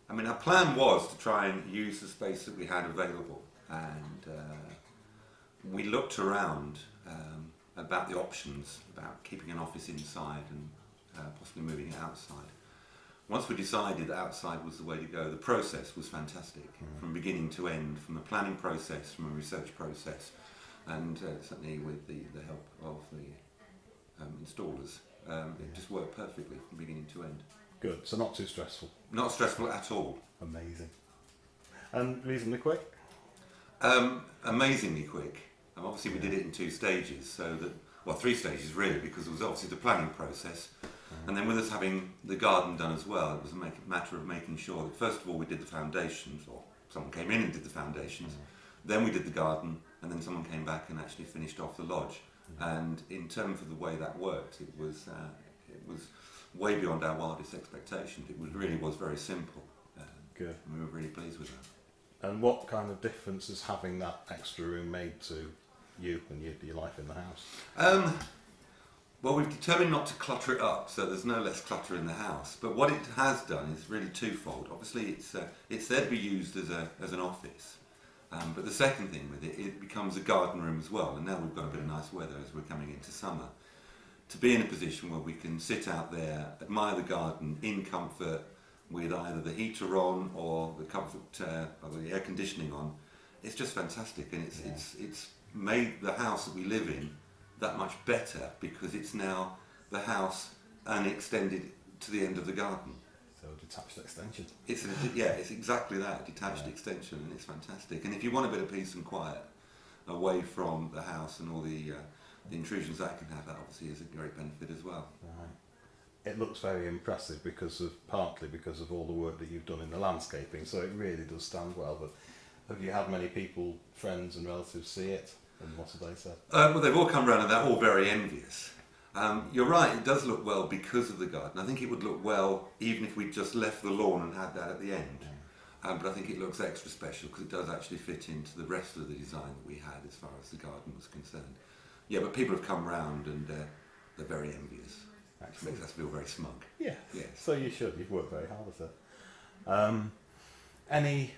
I mean, our plan was to try and use the space that we had available, and we looked around about the options, about keeping an office inside and possibly moving it outside. Once we decided that outside was the way to go, the process was fantastic, from beginning to end, from the planning process, from a research process, and certainly with the help of the installers. It just worked perfectly from beginning to end. Good, so not too stressful. Not stressful at all. Amazing. And reasonably quick? Amazingly quick. Obviously we did it in 2 stages, so that, well, 3 stages really, because it was obviously the planning process, and then with us having the garden done as well, it was a matter of making sure that first of all we did the foundations, or someone came in and did the foundations, then we did the garden, and then someone came back and actually finished off the lodge. And in terms of the way that worked, it was way beyond our wildest expectations. It really was very simple. Good. And we were really pleased with that. And what kind of difference is having that extra room made to you and your life in the house? Well, we've determined not to clutter it up, so there's no less clutter in the house. But what it has done is really twofold. Obviously, it's there to be used as an office. But the second thing with it, it becomes a garden room as well. And now we've got a bit of nice weather as we're coming into summer. To be in a position where we can sit out there, admire the garden in comfort, with either the heater on or the comfort or the air conditioning on, it's just fantastic, and it's made the house that we live in that much better, because it's now the house and extended to the end of the garden. So a detached extension. It's exactly that, a detached extension, and it's fantastic. And if you want a bit of peace and quiet away from the house and all the intrusions that can have, that obviously is a great benefit as well. Right. It looks very impressive partly because of all the work that you've done in the landscaping, so it really does stand well. But have you had many people, friends and relatives see it, and what have they said? Well, they've all come round and they're all very envious. You're right, it does look well because of the garden. I think it would look well even if we just left the lawn and had that at the end. But I think it looks extra special because it does actually fit into the rest of the design that we had as far as the garden was concerned. Yeah, but people have come round and they're very envious. Which makes us feel very smug. Yeah. Yes. So you should. You've worked very hard at it. Any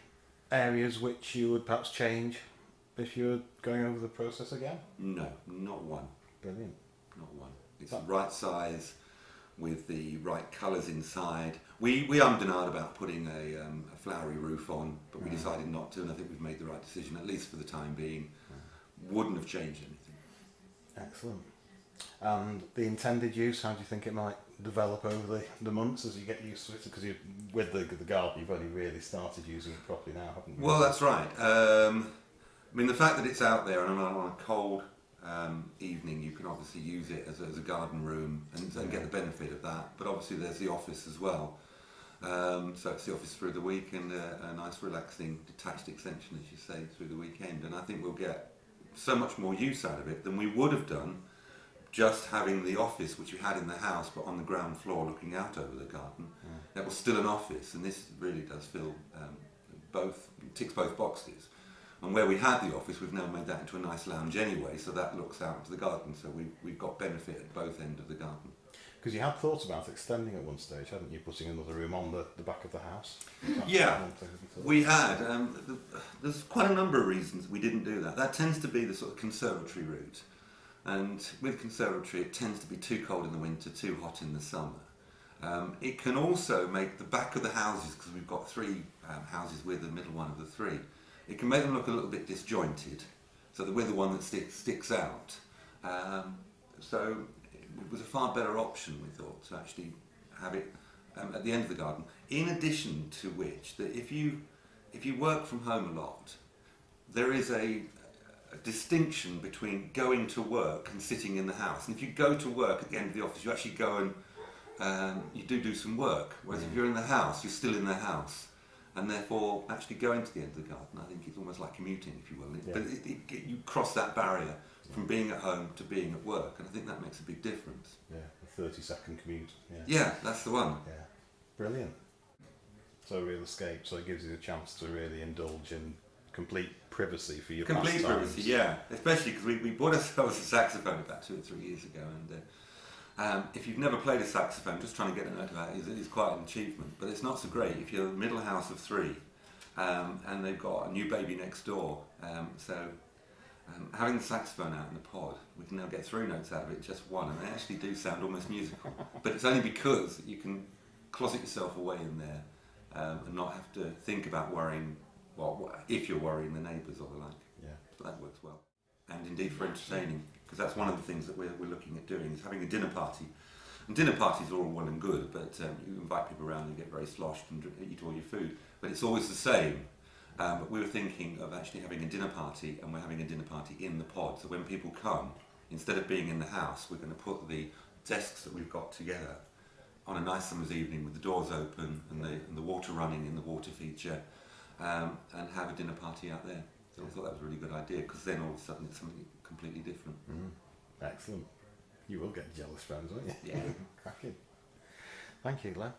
areas which you would perhaps change if you were going over the process again? No, not one. Brilliant. Not one. It's the right size with the right colours inside. We ummed and ahed about putting a flowery roof on, but we decided not to, and I think we've made the right decision, at least for the time being. Wouldn't have changed anything. Excellent. And the intended use, how do you think it might develop over the months as you get used to it? Because with the garden, you've only really started using it properly now, haven't you? Well, that's right. I mean, the fact that it's out there and on a cold evening, you can obviously use it as a garden room and get the benefit of that. But obviously there's the office as well. So it's the office through the week and a nice relaxing detached extension, as you say, through the weekend. And I think we'll get so much more use out of it than we would have done just having the office which we had in the house but on the ground floor looking out over the garden. That was still an office, and this really does fill ticks both boxes. And where we had the office, we've now made that into a nice lounge anyway, so that looks out into the garden, so we've got benefit at both ends of the garden. Because you had thought about extending at one stage, hadn't you, putting another room on the back of the house? Yeah, we had. There's quite a number of reasons we didn't do that. That tends to be the sort of conservatory route. And with conservatory, it tends to be too cold in the winter, too hot in the summer. It can also make the back of the houses, because we've got 3 houses, we're the middle one of the 3, it can make them look a little bit disjointed, so that we're the one that sticks out. So it was a far better option, we thought, to actually have it at the end of the garden. In addition to which, that if you work from home a lot, there is a distinction between going to work and sitting in the house. And if you go to work at the end of the office, you actually go and you do some work. Whereas if you're in the house, you're still in the house. And therefore, actually going to the end of the garden, I think it's almost like commuting, if you will. But you cross that barrier from being at home to being at work, and I think that makes a big difference. Yeah, a 30-second commute. Yeah, that's the one. Yeah, brilliant. So real escape, so it gives you a chance to really indulge in complete privacy for your pastimes. Privacy, yeah. Especially because we bought ourselves a saxophone about 2 or 3 years ago, If you've never played a saxophone, just trying to get a note out is quite an achievement, but it's not so great if you're a middle house of three and they've got a new baby next door. Having the saxophone out in the pod, we can now get through notes out of it, just one, and they actually do sound almost musical. But it's only because you can closet yourself away in there and not have to think about worrying, well, if you're worrying the neighbours or the like. Yeah. So that works well. And indeed for entertaining, because that's one of the things that we're looking at doing, is having a dinner party. And dinner parties are all well and good, but you invite people around and get very sloshed and eat all your food, but it's always the same. But we were thinking of actually having a dinner party, and we're having a dinner party in the pod. So when people come, instead of being in the house, we're going to put the desks that we've got together on a nice summer's evening with the doors open and the water running in the water feature, and have a dinner party out there. So I thought that was a really good idea, because then all of a sudden it's something completely different. Excellent. You will get jealous friends, won't you? Yeah. Cracking. Thank you, Glenn.